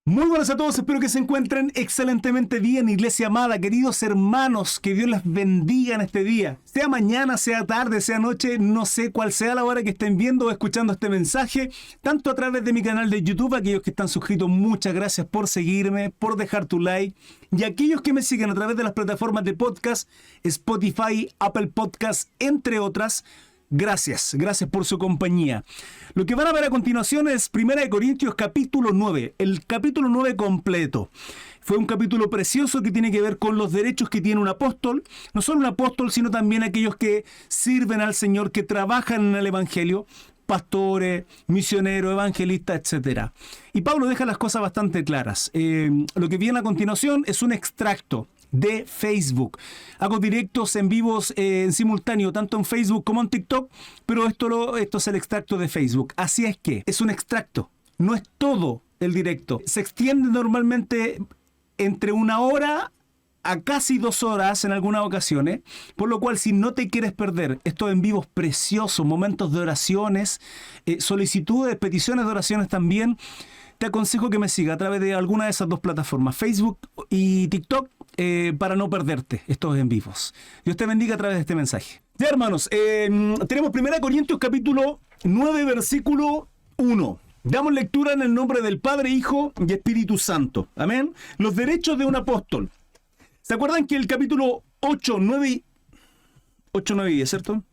Muy buenas a todos, espero que se encuentren excelentemente bien, iglesia amada, queridos hermanos, que Dios les bendiga en este día. Sea mañana, sea tarde, sea noche, no sé cuál sea la hora que estén viendo o escuchando este mensaje, tanto a través de mi canal de YouTube, aquellos que están suscritos, muchas gracias por seguirme, por dejar tu like, y aquellos que me siguen a través de las plataformas de podcast, Spotify, Apple Podcast, entre otras. Gracias por su compañía. Lo que van a ver a continuación es 1 Corintios capítulo 9, el capítulo 9 completo. Fue un capítulo precioso que tiene que ver con los derechos que tiene un apóstol, no solo un apóstol, sino también aquellos que sirven al Señor, que trabajan en el Evangelio, pastores, misioneros, evangelistas, etc. Y Pablo deja las cosas bastante claras. Lo que viene a continuación es un extracto de Facebook. Hago directos en vivos en simultáneo, tanto en Facebook como en TikTok, pero esto es el extracto de Facebook. Así es que es un extracto, no es todo el directo. Se extiende normalmente entre 1 hora a casi 2 horas en algunas ocasiones, por lo cual si no te quieres perder estos en vivos preciosos, momentos de oraciones, solicitudes, peticiones de oraciones también, te aconsejo que me sigas a través de alguna de esas dos plataformas, Facebook y TikTok, para no perderte estos en vivos. Dios te bendiga a través de este mensaje. Ya, hermanos, tenemos 1 Corintios capítulo 9, versículo 1. Damos lectura en el nombre del Padre, Hijo y Espíritu Santo. Amén. Los derechos de un apóstol. ¿Se acuerdan que el capítulo 8, 9 y 10, ¿cierto?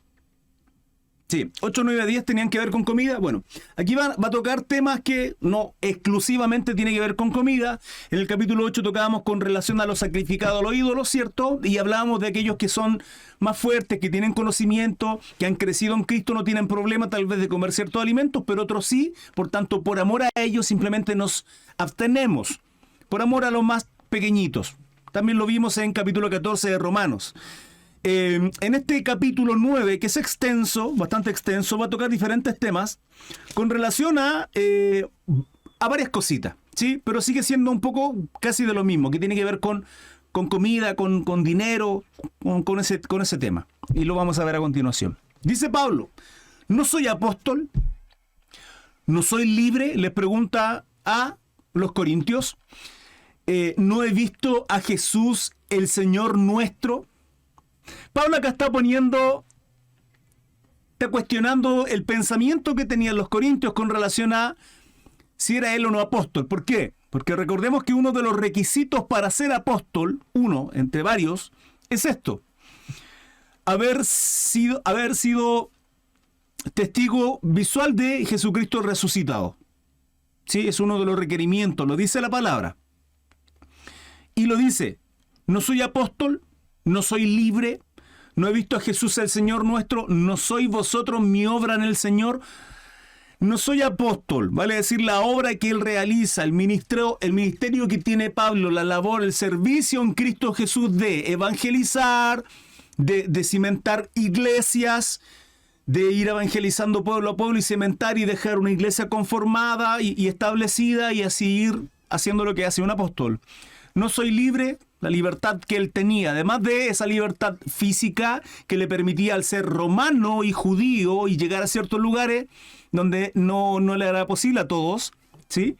Sí, 8, 9 a 10 tenían que ver con comida. Bueno, aquí va a tocar temas que no exclusivamente tienen que ver con comida. En el capítulo 8 tocábamos con relación a los sacrificados a los ídolos, ¿cierto? Y hablábamos de aquellos que son más fuertes, que tienen conocimiento, que han crecido en Cristo, no tienen problema tal vez de comer ciertos alimentos, pero otros sí. Por tanto, por amor a ellos simplemente nos abstenemos. Por amor a los más pequeñitos. También lo vimos en capítulo 14 de Romanos. En este capítulo 9, que es extenso, bastante extenso, va a tocar diferentes temas con relación a varias cositas, ¿sí? Pero sigue siendo un poco casi de lo mismo, que tiene que ver con comida, con dinero, con ese tema. Y lo vamos a ver a continuación. Dice Pablo, ¿no soy apóstol? ¿No soy libre? Les pregunta a los corintios. ¿No he visto a Jesús, el Señor nuestro? Pablo acá está cuestionando el pensamiento que tenían los corintios con relación a si era él o no apóstol. ¿Por qué? Porque recordemos que uno de los requisitos para ser apóstol, uno entre varios, es esto: haber sido testigo visual de Jesucristo resucitado. Sí, es uno de los requerimientos, lo dice la palabra. Y lo dice, no soy apóstol, no soy libre, no he visto a Jesús el Señor nuestro, no sois vosotros mi obra en el Señor. No soy apóstol, vale decir la obra que él realiza, el ministerio que tiene Pablo, la labor, el servicio en Cristo Jesús de evangelizar, de cimentar iglesias, de ir evangelizando pueblo a pueblo y cimentar y dejar una iglesia conformada y establecida y así ir haciendo lo que hace un apóstol. No soy libre, la libertad que él tenía, además de esa libertad física que le permitía al ser romano y judío y llegar a ciertos lugares donde no le era posible a todos, ¿sí?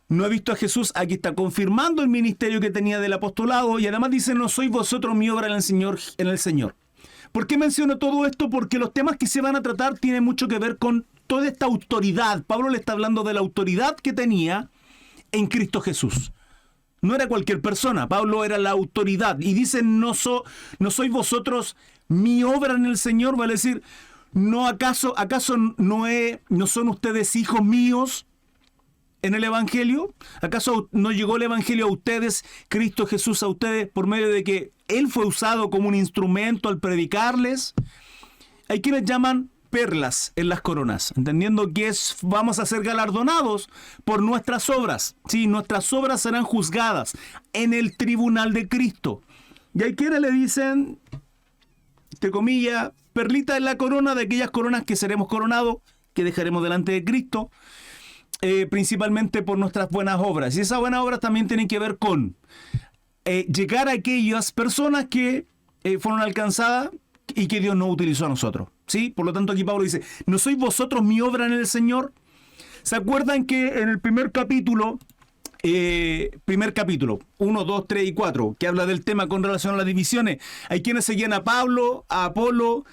No he visto a Jesús, aquí está confirmando el ministerio que tenía del apostolado y además dice, no sois vosotros mi obra en el Señor. ¿Por qué menciono todo esto? Porque los temas que se van a tratar tienen mucho que ver con toda esta autoridad. Pablo le está hablando de la autoridad que tenía en Cristo Jesús. No era cualquier persona, Pablo era la autoridad. Y dice, no sois vosotros mi obra en el Señor, vale decir, ¿acaso no son ustedes hijos míos en el Evangelio? ¿Acaso no llegó el Evangelio a ustedes, Cristo Jesús a ustedes, por medio de que Él fue usado como un instrumento al predicarles? Hay quienes llaman perlas en las coronas, entendiendo que vamos a ser galardonados por nuestras obras. Sí, nuestras obras serán juzgadas en el tribunal de Cristo. Y hay quienes le dicen, entre comillas, perlita en la corona de aquellas coronas que seremos coronados, que dejaremos delante de Cristo, principalmente por nuestras buenas obras. Y esas buenas obras también tienen que ver con llegar a aquellas personas que fueron alcanzadas y que Dios no utilizó a nosotros. ¿Sí? Por lo tanto, aquí Pablo dice, ¿no sois vosotros mi obra en el Señor? ¿Se acuerdan que en el primer capítulo primer capítulo, 1, 2, 3 y 4, que habla del tema con relación a las divisiones. Hay quienes seguían a Pablo, a Apolo,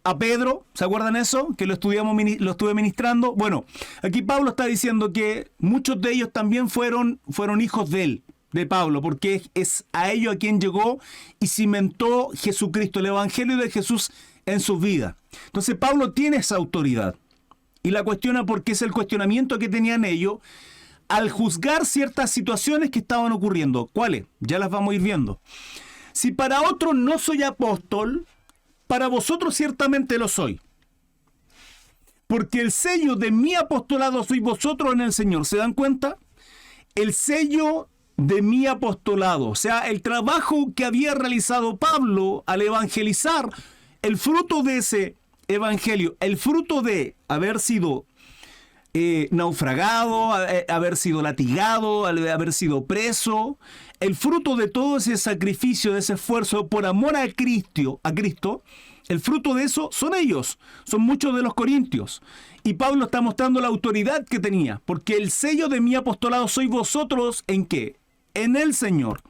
a Pedro, ¿se acuerdan eso? Que lo estuve ministrando. Bueno, aquí Pablo está diciendo que muchos de ellos también fueron hijos de él, de Pablo, porque es a ellos a quien llegó y cimentó Jesucristo, el Evangelio de Jesús en sus vidas. Entonces Pablo tiene esa autoridad y la cuestiona porque es el cuestionamiento que tenían ellos al juzgar ciertas situaciones que estaban ocurriendo. ¿Cuáles? Ya las vamos a ir viendo. Si para otros no soy apóstol, para vosotros ciertamente lo soy. Porque el sello de mi apostolado sois vosotros en el Señor. ¿Se dan cuenta? El sello de mi apostolado, o sea, el trabajo que había realizado Pablo al evangelizar, el fruto de ese evangelio, el fruto de haber sido naufragado, haber sido latigado, haber sido preso, el fruto de todo ese sacrificio, de ese esfuerzo por amor a Cristo, el fruto de eso son ellos, son muchos de los corintios. Y Pablo está mostrando la autoridad que tenía, porque el sello de mi apostolado sois vosotros, ¿en qué? En el Señor.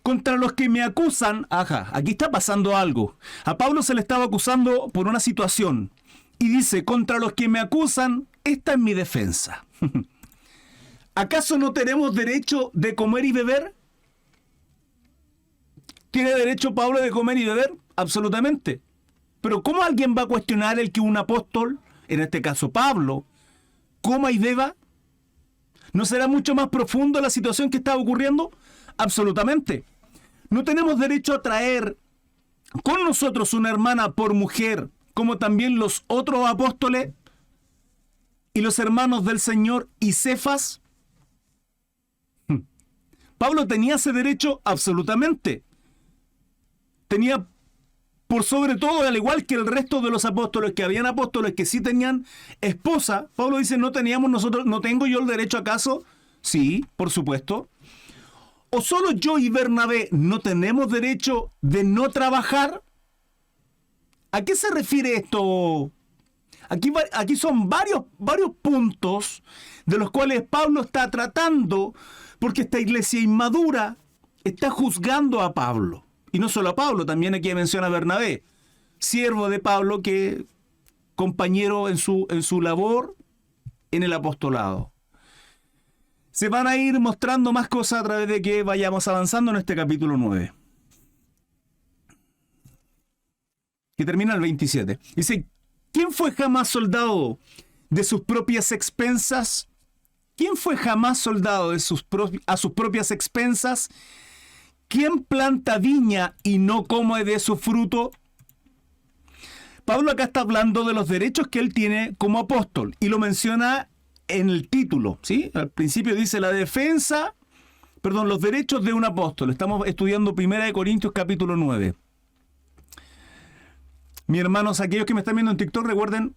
Contra los que me acusan, aquí está pasando algo. A Pablo se le estaba acusando por una situación. Y dice, contra los que me acusan, esta es mi defensa. ¿Acaso no tenemos derecho de comer y beber? ¿Tiene derecho Pablo de comer y beber? Absolutamente. Pero ¿cómo alguien va a cuestionar el que un apóstol, en este caso Pablo, coma y beba? ¿No será mucho más profundo la situación que está ocurriendo? Absolutamente. ¿No tenemos derecho a traer con nosotros una hermana por mujer, como también los otros apóstoles y los hermanos del Señor y Cefas? ¿Pablo tenía ese derecho? Absolutamente. Tenía, por sobre todo, al igual que el resto de los apóstoles, que habían apóstoles que sí tenían esposa. Pablo dice, ¿no teníamos nosotros, no tengo yo el derecho acaso? Sí, por supuesto. ¿O solo yo y Bernabé no tenemos derecho de no trabajar? ¿A qué se refiere esto? Aquí son varios puntos de los cuales Pablo está tratando, porque esta iglesia inmadura está juzgando a Pablo. Y no solo a Pablo, también aquí menciona a Bernabé, siervo de Pablo, que compañero en su labor en el apostolado. Se van a ir mostrando más cosas a través de que vayamos avanzando en este capítulo 9. Que termina el 27. Dice, ¿quién fue jamás soldado de sus propias expensas? ¿Quién fue jamás soldado a sus propias expensas? ¿Quién planta viña y no come de su fruto? Pablo acá está hablando de los derechos que él tiene como apóstol y lo menciona en el título, ¿sí? Al principio dice los derechos de un apóstol. Estamos estudiando 1 Corintios capítulo 9. Mis hermanos, aquellos que me están viendo en TikTok, recuerden,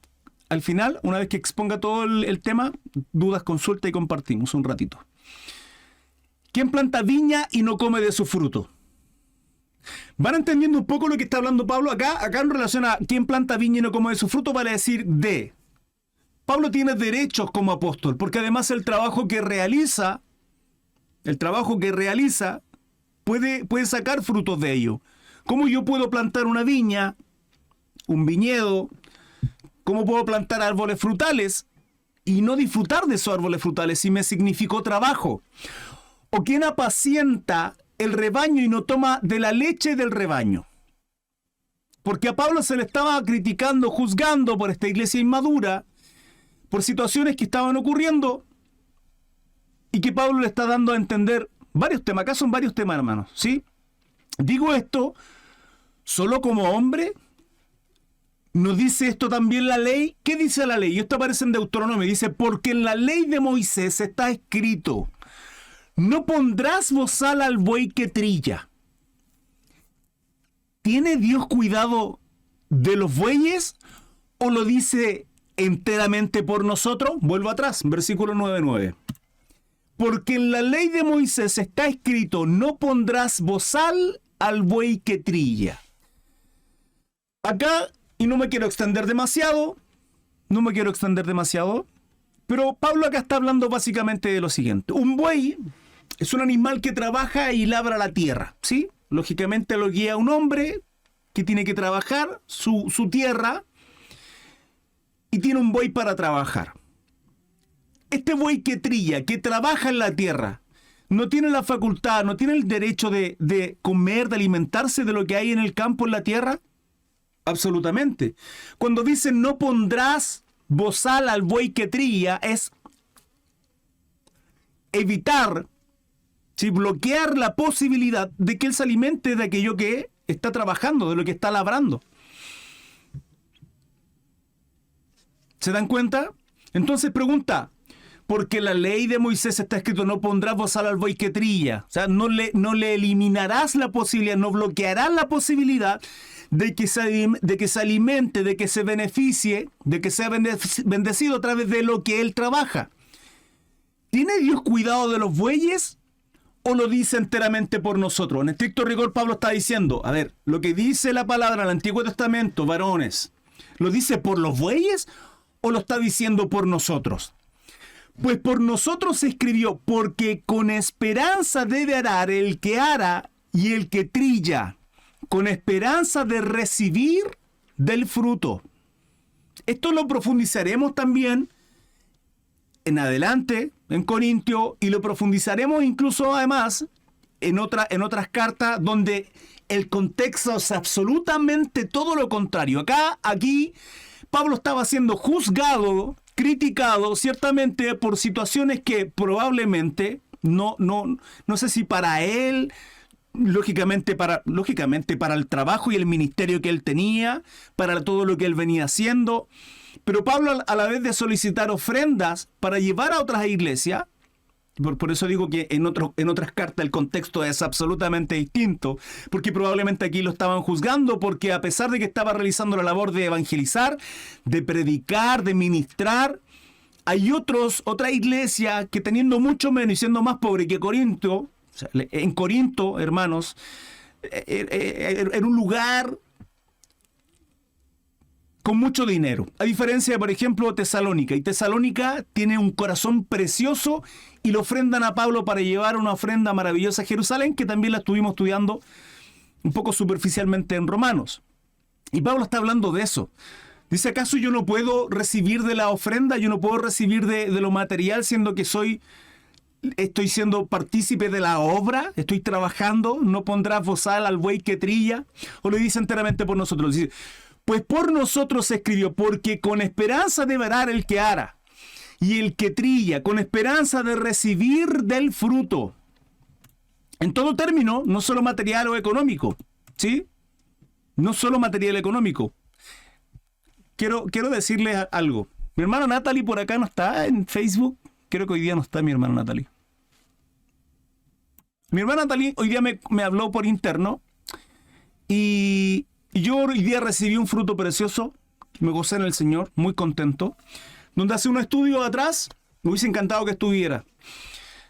al final, una vez que exponga todo el tema, dudas, consulta y compartimos un ratito. ¿Quién planta viña y no come de su fruto? ¿Van entendiendo un poco lo que está hablando Pablo acá? Acá en relación a quién planta viña y no come de su fruto, vale decir de. Pablo tiene derechos como apóstol, porque además el trabajo que realiza puede sacar frutos de ello. ¿Cómo yo puedo plantar una viña, un viñedo? ¿Cómo puedo plantar árboles frutales y no disfrutar de esos árboles frutales si me significó trabajo? ¿O quién apacienta el rebaño y no toma de la leche del rebaño? Porque a Pablo se le estaba criticando, juzgando por esta iglesia inmadura, por situaciones que estaban ocurriendo y que Pablo le está dando a entender varios temas. Acá son varios temas, hermanos, ¿sí? Digo esto solo como hombre. ¿No dice esto también la ley? ¿Qué dice la ley? Y esto aparece en Deuteronomio. Dice, porque en la ley de Moisés está escrito, no pondrás bozal al buey que trilla. ¿Tiene Dios cuidado de los bueyes o lo dice enteramente por nosotros? Vuelvo atrás, versículo 9:9. Porque en la ley de Moisés está escrito, no pondrás bozal al buey que trilla. Acá, y no me quiero extender demasiado, Pero Pablo acá está hablando básicamente de lo siguiente. Un buey es un animal que trabaja y labra la tierra, ¿sí? Lógicamente lo guía un hombre que tiene que trabajar su tierra y tiene un buey para trabajar. Este buey que trilla, que trabaja en la tierra, no tiene la facultad, no tiene el derecho de comer, de alimentarse de lo que hay en el campo, en la tierra. Absolutamente. Cuando dicen no pondrás bozal al buey que trilla, es evitar, ¿sí?, bloquear la posibilidad de que él se alimente de aquello que está trabajando, de lo que está labrando. ¿Se dan cuenta? Entonces pregunta, porque la ley de Moisés está escrito, no pondrás bozal al buey que trilla. O sea, no le eliminarás la posibilidad, no bloquearás la posibilidad de que se alimente, de que se beneficie, de que sea bendecido a través de lo que él trabaja. ¿Tiene Dios cuidado de los bueyes o lo dice enteramente por nosotros? En estricto rigor, Pablo está diciendo, a ver, lo que dice la palabra en el Antiguo Testamento, varones, ¿lo dice por los bueyes o lo está diciendo por nosotros? Pues por nosotros se escribió, porque con esperanza debe arar el que ara y el que trilla, con esperanza de recibir del fruto. Esto lo profundizaremos también en adelante en Corintio y lo profundizaremos incluso además en otras cartas donde el contexto es absolutamente todo lo contrario. Aquí Pablo estaba siendo juzgado, criticado ciertamente por situaciones que probablemente no sé si para él, lógicamente para el trabajo y el ministerio que él tenía, para todo lo que él venía haciendo. Pero Pablo, a la vez de solicitar ofrendas para llevar a otras iglesias, por eso digo que en otras cartas el contexto es absolutamente distinto, porque probablemente aquí lo estaban juzgando, porque a pesar de que estaba realizando la labor de evangelizar, de predicar, de ministrar, hay otras iglesias que teniendo mucho menos y siendo más pobre que Corinto, o sea, en Corinto, hermanos, era un lugar con mucho dinero. A diferencia de, por ejemplo, Tesalónica. Y Tesalónica tiene un corazón precioso y le ofrendan a Pablo para llevar una ofrenda maravillosa a Jerusalén, que también la estuvimos estudiando un poco superficialmente en Romanos. Y Pablo está hablando de eso. Dice, ¿acaso yo no puedo recibir de la ofrenda? ¿Yo no puedo recibir de lo material siendo que estoy siendo partícipe de la obra? ¿Estoy trabajando? ¿No pondrás bozal al buey que trilla? ¿O lo dice enteramente por nosotros? Dice, pues por nosotros se escribió, porque con esperanza debe arar el que ara y el que trilla, con esperanza de recibir del fruto. En todo término, no solo material o económico, ¿sí? No solo material económico. Quiero decirles algo. Mi hermana Natalie por acá no está en Facebook. Creo que hoy día no está mi hermana Natalie. Mi hermana Natalie hoy día me habló por interno y yo hoy día recibí un fruto precioso, me gocé en el Señor, muy contento, donde hace un estudio atrás, me hubiese encantado que estuviera,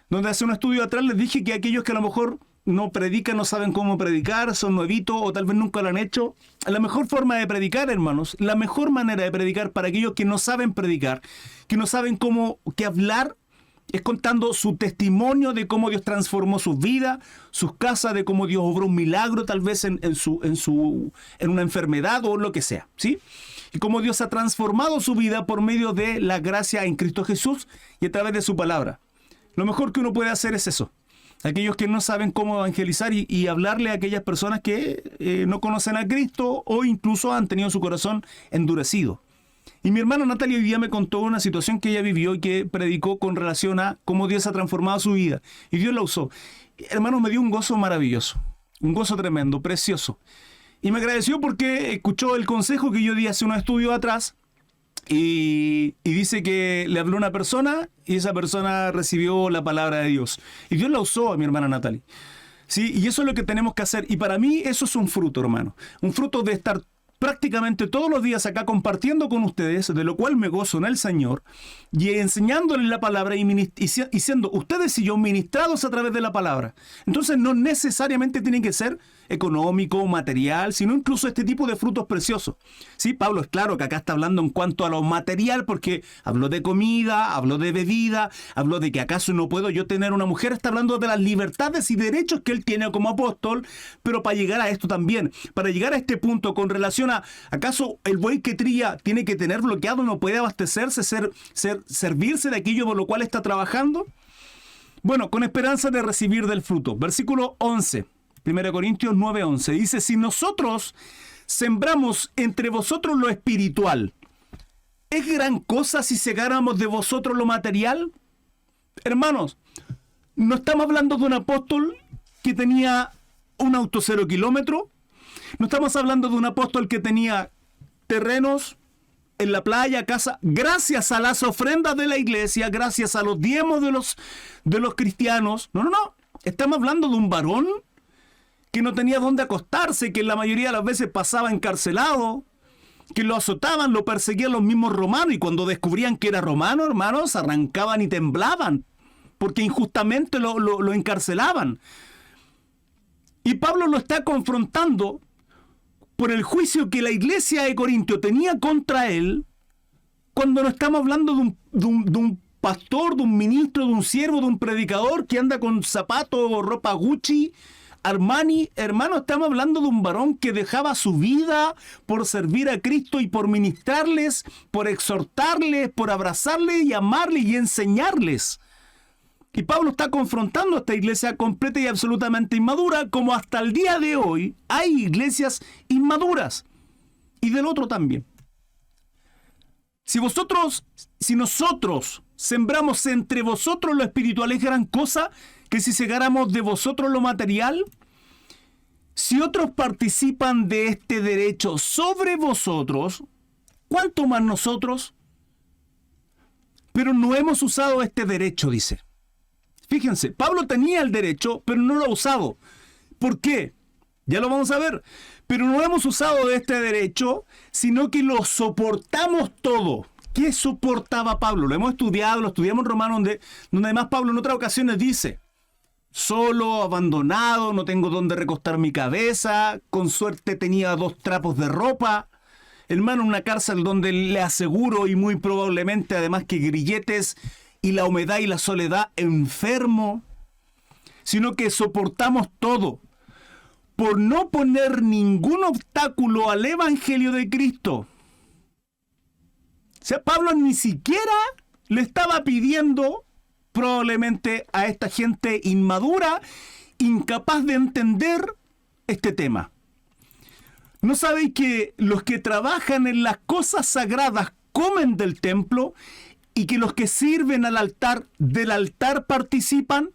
donde hace un estudio atrás les dije que aquellos que a lo mejor no predican, no saben cómo predicar, son nuevitos o tal vez nunca lo han hecho, la mejor forma de predicar, hermanos, la mejor manera de predicar para aquellos que no saben predicar, que no saben qué hablar, es contando su testimonio de cómo Dios transformó sus vidas, sus casas, de cómo Dios obró un milagro tal vez en una enfermedad o lo que sea, ¿sí? Y cómo Dios ha transformado su vida por medio de la gracia en Cristo Jesús y a través de su palabra. Lo mejor que uno puede hacer es eso. Aquellos que no saben cómo evangelizar y hablarle a aquellas personas que no conocen a Cristo o incluso han tenido su corazón endurecido. Y mi hermana Natalia hoy día me contó una situación que ella vivió y que predicó con relación a cómo Dios ha transformado su vida. Y Dios la usó. Hermanos, me dio un gozo maravilloso, un gozo tremendo, precioso. Y me agradeció porque escuchó el consejo que yo di hace unos estudios atrás y dice que le habló a una persona y esa persona recibió la palabra de Dios. Y Dios la usó a mi hermana Natalia. ¿Sí? Y eso es lo que tenemos que hacer. Y para mí eso es un fruto, hermano. Un fruto de estar prácticamente todos los días acá compartiendo con ustedes, de lo cual me gozo en el Señor, y enseñándoles la palabra y siendo ustedes y yo ministrados a través de la palabra. Entonces no necesariamente tienen que ser económico, material, sino incluso este tipo de frutos preciosos. Sí, Pablo es claro que acá está hablando en cuanto a lo material, porque habló de comida, habló de bebida, habló de que acaso no puedo yo tener una mujer, está hablando de las libertades y derechos que él tiene como apóstol, pero para llegar a esto también, para llegar a este punto con relación a, ¿acaso el buey que trilla tiene que tener bloqueado, no puede abastecerse, servirse de aquello por lo cual está trabajando? Bueno, con esperanza de recibir del fruto. Versículo 11, 1 Corintios 9:11, dice, si nosotros sembramos entre vosotros lo espiritual, ¿es gran cosa si segáramos de vosotros lo material? Hermanos, no estamos hablando de un apóstol que tenía un auto 0 kilómetro. No estamos hablando de un apóstol que tenía terrenos en la playa, casa, gracias a las ofrendas de la iglesia, gracias a los diezmos de los cristianos. No. Estamos hablando de un varón que no tenía dónde acostarse, que la mayoría de las veces pasaba encarcelado, que lo azotaban, lo perseguían los mismos romanos, y cuando descubrían que era romano, hermanos, arrancaban y temblaban, porque injustamente lo encarcelaban. Y Pablo lo está confrontando por el juicio que la iglesia de Corinto tenía contra él, cuando no estamos hablando de un pastor, de un ministro, de un siervo, de un predicador que anda con zapatos o ropa Gucci, Armani. Hermano, estamos hablando de un varón que dejaba su vida por servir a Cristo y por ministrarles, por exhortarles, por abrazarles y amarles y enseñarles. Y Pablo está confrontando a esta iglesia completa y absolutamente inmadura, como hasta el día de hoy hay iglesias inmaduras. Y del otro también. Si nosotros sembramos entre vosotros lo espiritual, ¿es gran cosa que si segáramos de vosotros lo material? Si otros participan de este derecho sobre vosotros, ¿cuánto más nosotros? Pero no hemos usado este derecho, dice. Fíjense, Pablo tenía el derecho, pero no lo ha usado. ¿Por qué? Ya lo vamos a ver. Pero no hemos usado de este derecho, sino que lo soportamos todo. ¿Qué soportaba Pablo? Lo hemos estudiado, lo estudiamos en Romanos, donde además Pablo en otras ocasiones dice, solo, abandonado, no tengo dónde recostar mi cabeza, con suerte tenía 2 trapos de ropa. Hermano, una cárcel donde le aseguro, y muy probablemente además que grilletes y la humedad y la soledad, enfermo, sino que soportamos todo por no poner ningún obstáculo al evangelio de Cristo. O sea, Pablo ni siquiera le estaba pidiendo probablemente a esta gente inmadura, incapaz de entender este tema. ¿No sabéis que los que trabajan en las cosas sagradas comen del templo y que los que sirven del altar participan?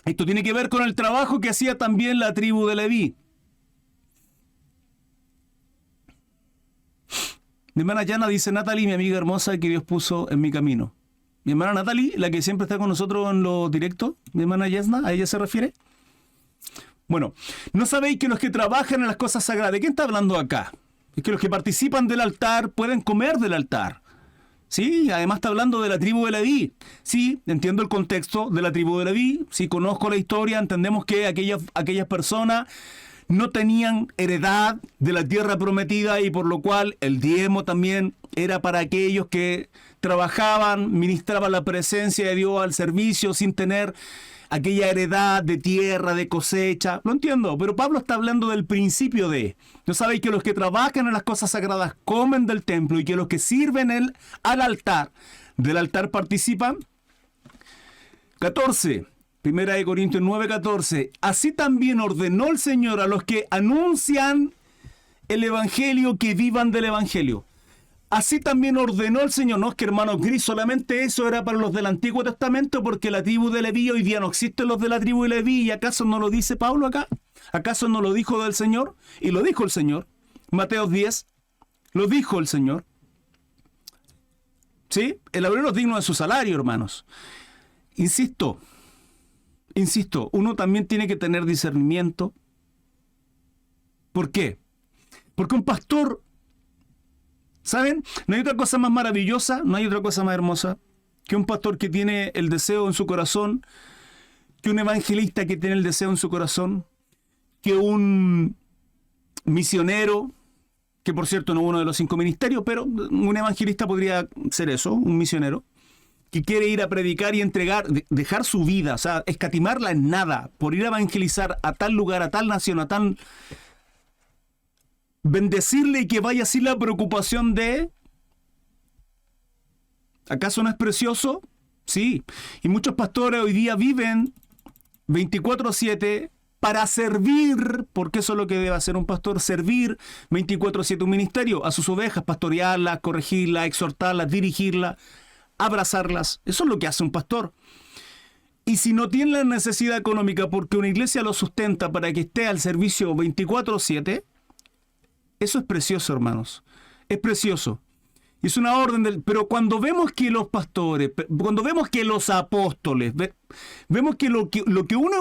Esto tiene que ver con el trabajo que hacía también la tribu de Leví. Mi hermana Yana dice, Natalie, mi amiga hermosa que Dios puso en mi camino. Mi hermana Natalie, la que siempre está con nosotros en los directos, mi hermana Yesna, ¿a ella se refiere? Bueno, ¿no sabéis que los que trabajan en las cosas sagradas, ¿de quién está hablando acá? Es que los que participan del altar pueden comer del altar. Sí, además está hablando de la tribu de Leví. Sí, entiendo el contexto de la tribu de Leví. Sí, conozco la historia, entendemos que aquellas personas no tenían heredad de la tierra prometida y por lo cual el diezmo también era para aquellos que trabajaban, ministraban la presencia de Dios al servicio sin tener aquella heredad de tierra, de cosecha. Lo entiendo, pero Pablo está hablando del principio de, ¿no sabéis que los que trabajan en las cosas sagradas comen del templo y que los que sirven al altar, del altar participan? 14, 1 Corintios 9:14. Así también ordenó el Señor a los que anuncian el Evangelio que vivan del Evangelio. Así también ordenó el Señor. No es que, hermano Gris, solamente eso era para los del Antiguo Testamento, porque la tribu de Leví, hoy día no existen los de la tribu de Leví. ¿Y acaso no lo dice Pablo acá? ¿Acaso no lo dijo del Señor? Y lo dijo el Señor. Mateo 10, lo dijo el Señor. ¿Sí? El obrero es digno de su salario, hermanos. Insisto, uno también tiene que tener discernimiento. ¿Por qué? Porque un pastor, ¿saben? No hay otra cosa más maravillosa, no hay otra cosa más hermosa que un pastor que tiene el deseo en su corazón, que un evangelista que tiene el deseo en su corazón, que un misionero, que por cierto no es uno de los 5 ministerios, pero un evangelista podría ser eso, un misionero, que quiere ir a predicar y entregar, dejar su vida, o sea, escatimarla en nada, por ir a evangelizar a tal lugar, a tal nación, a tal... bendecirle y que vaya sin la preocupación de... ¿Acaso no es precioso? Sí. Y muchos pastores hoy día viven 24/7 para servir, porque eso es lo que debe hacer un pastor, servir 24/7 un ministerio, a sus ovejas, pastorearlas, corregirlas, exhortarlas, dirigirlas, abrazarlas. Eso es lo que hace un pastor. Y si no tiene la necesidad económica porque una iglesia lo sustenta para que esté al servicio 24/7, eso es precioso, hermanos. Es precioso. Es una orden del... Pero cuando vemos que los pastores, cuando vemos que los apóstoles, vemos que lo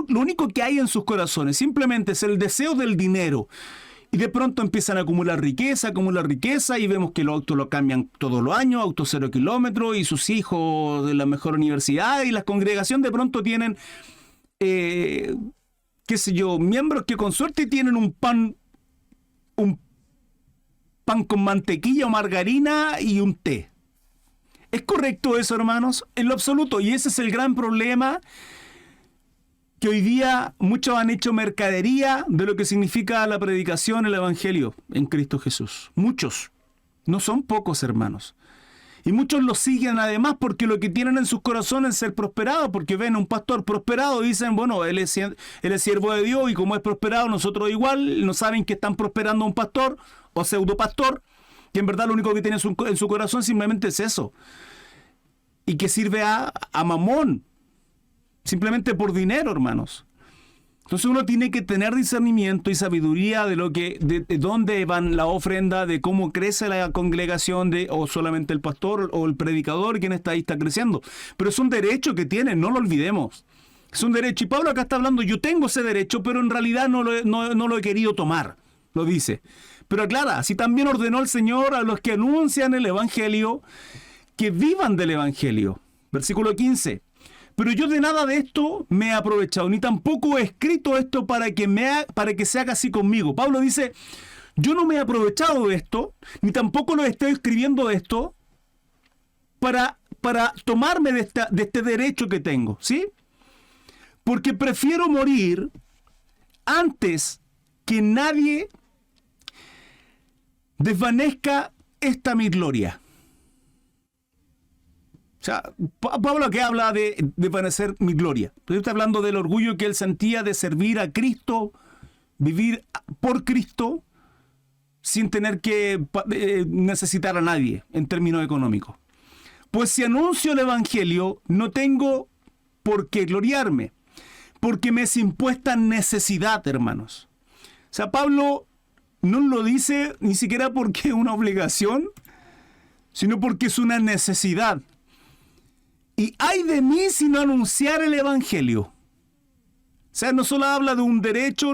único que hay en sus corazones simplemente es el deseo del dinero, y de pronto empiezan a acumular riqueza, y vemos que los autos lo cambian todos los años, autos 0 kilómetros, y sus hijos de la mejor universidad, y la congregación de pronto tienen, qué sé yo, miembros que con suerte tienen un pan con mantequilla o margarina y un té. ¿Es correcto eso, hermanos? En lo absoluto. Y ese es el gran problema, que hoy día muchos han hecho mercadería de lo que significa la predicación, el evangelio en Cristo Jesús. Muchos. No son pocos, hermanos. Y muchos lo siguen además porque lo que tienen en sus corazones es ser prosperado, porque ven a un pastor prosperado y dicen, bueno, él es siervo de Dios, y como es prosperado, nosotros igual. No saben que están prosperando a un pastor o pseudopastor, que en verdad lo único que tiene en su corazón simplemente es eso, y que sirve a mamón, simplemente por dinero, hermanos. Entonces uno tiene que tener discernimiento y sabiduría de dónde van la ofrenda, de cómo crece la congregación, o solamente el pastor o el predicador quien está ahí está creciendo. Pero es un derecho que tienen, no lo olvidemos. Es un derecho. Y Pablo acá está hablando, yo tengo ese derecho, pero en realidad no lo he querido tomar, lo dice. Pero aclara, así también ordenó el Señor a los que anuncian el evangelio, que vivan del evangelio. Versículo 15. Pero yo de nada de esto me he aprovechado, ni tampoco he escrito esto para que se haga así conmigo. Pablo dice, yo no me he aprovechado de esto, ni tampoco lo estoy escribiendo de esto para tomarme de este derecho que tengo, ¿sí? Porque prefiero morir antes que nadie desvanezca esta mi gloria. O sea, Pablo que habla de desvanecer mi gloria. Entonces está hablando del orgullo que él sentía de servir a Cristo, vivir por Cristo, sin tener que necesitar a nadie en términos económicos. Pues si anuncio el evangelio, no tengo por qué gloriarme, porque me es impuesta necesidad, hermanos. O sea, Pablo no lo dice ni siquiera porque es una obligación, sino porque es una necesidad. Y ay de mí si no anunciar el evangelio. O sea, no solo habla de un derecho,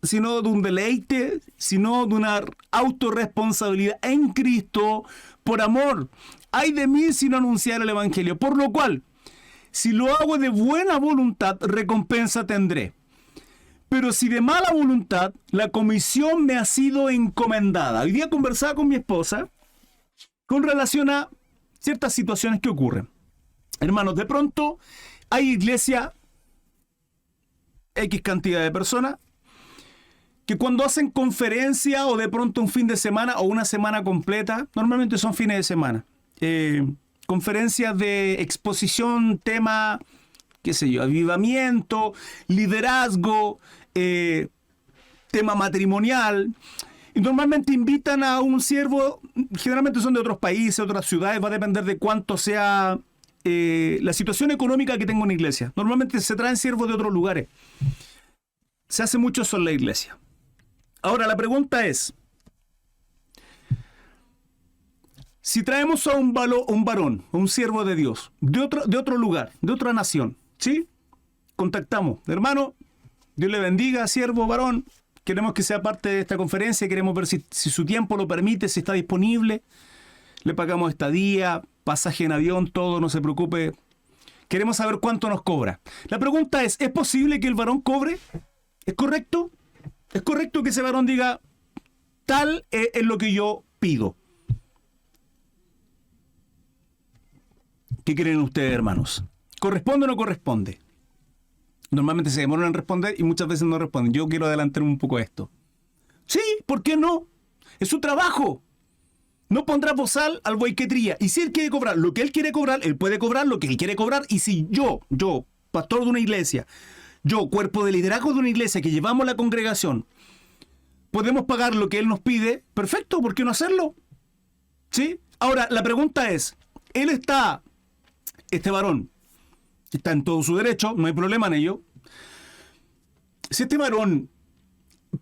sino de un deleite, sino de una autorresponsabilidad en Cristo por amor. Ay de mí si no anunciar el evangelio. Por lo cual, si lo hago de buena voluntad, recompensa tendré. Pero si de mala voluntad, la comisión me ha sido encomendada. Hoy día conversaba con mi esposa con relación a ciertas situaciones que ocurren. Hermanos, de pronto hay iglesia, X cantidad de personas, que cuando hacen conferencia o de pronto un fin de semana o una semana completa, normalmente son fines de semana, conferencias de exposición, tema, qué sé yo, avivamiento, liderazgo, tema matrimonial, y normalmente invitan a un siervo, generalmente son de otros países, otras ciudades, va a depender de cuánto sea la situación económica que tengo en la iglesia. Normalmente se traen siervos de otros lugares. Se hace mucho eso en la iglesia. Ahora la pregunta es, si traemos a un varón, un siervo de Dios, de otro lugar, de otra nación, ¿sí? Contactamos, hermano, Dios le bendiga, siervo, varón, queremos que sea parte de esta conferencia, queremos ver si su tiempo lo permite, si está disponible. Le pagamos estadía, pasaje en avión, todo, no se preocupe. Queremos saber cuánto nos cobra. La pregunta ¿es posible que el varón cobre? ¿Es correcto? ¿Es correcto que ese varón diga, tal es lo que yo pido? ¿Qué creen ustedes, hermanos? ¿Corresponde o no corresponde? Normalmente se demoran en responder y muchas veces no responden. Yo quiero adelantar un poco esto. Sí, ¿por qué no? Es su trabajo. No pondrá bozal al buey que trilla. Y si él quiere cobrar lo que él quiere cobrar, él puede cobrar lo que él quiere cobrar. Y si yo, pastor de una iglesia, yo, cuerpo de liderazgo de una iglesia que llevamos la congregación, podemos pagar lo que él nos pide, perfecto, ¿por qué no hacerlo? ¿Sí? Ahora, la pregunta es, este varón, está en todo su derecho, no hay problema en ello. Si este varón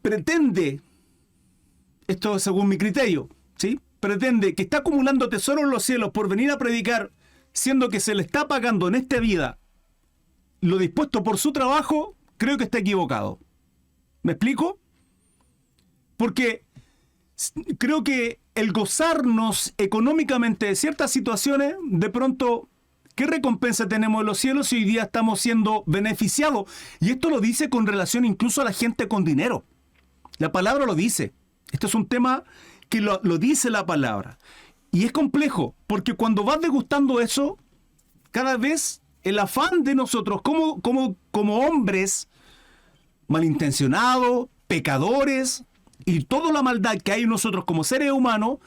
pretende, esto según mi criterio, ¿sí?, pretende que está acumulando tesoros en los cielos por venir a predicar, siendo que se le está pagando en esta vida lo dispuesto por su trabajo, creo que está equivocado. ¿Me explico? Porque creo que el gozarnos económicamente de ciertas situaciones, de pronto, ¿qué recompensa tenemos en los cielos si hoy día estamos siendo beneficiados? Y esto lo dice con relación incluso a la gente con dinero. La palabra lo dice. Este es un tema que lo dice la palabra. Y es complejo, porque cuando vas degustando eso, cada vez el afán de nosotros como hombres malintencionados, pecadores, y toda la maldad que hay en nosotros como seres humanos,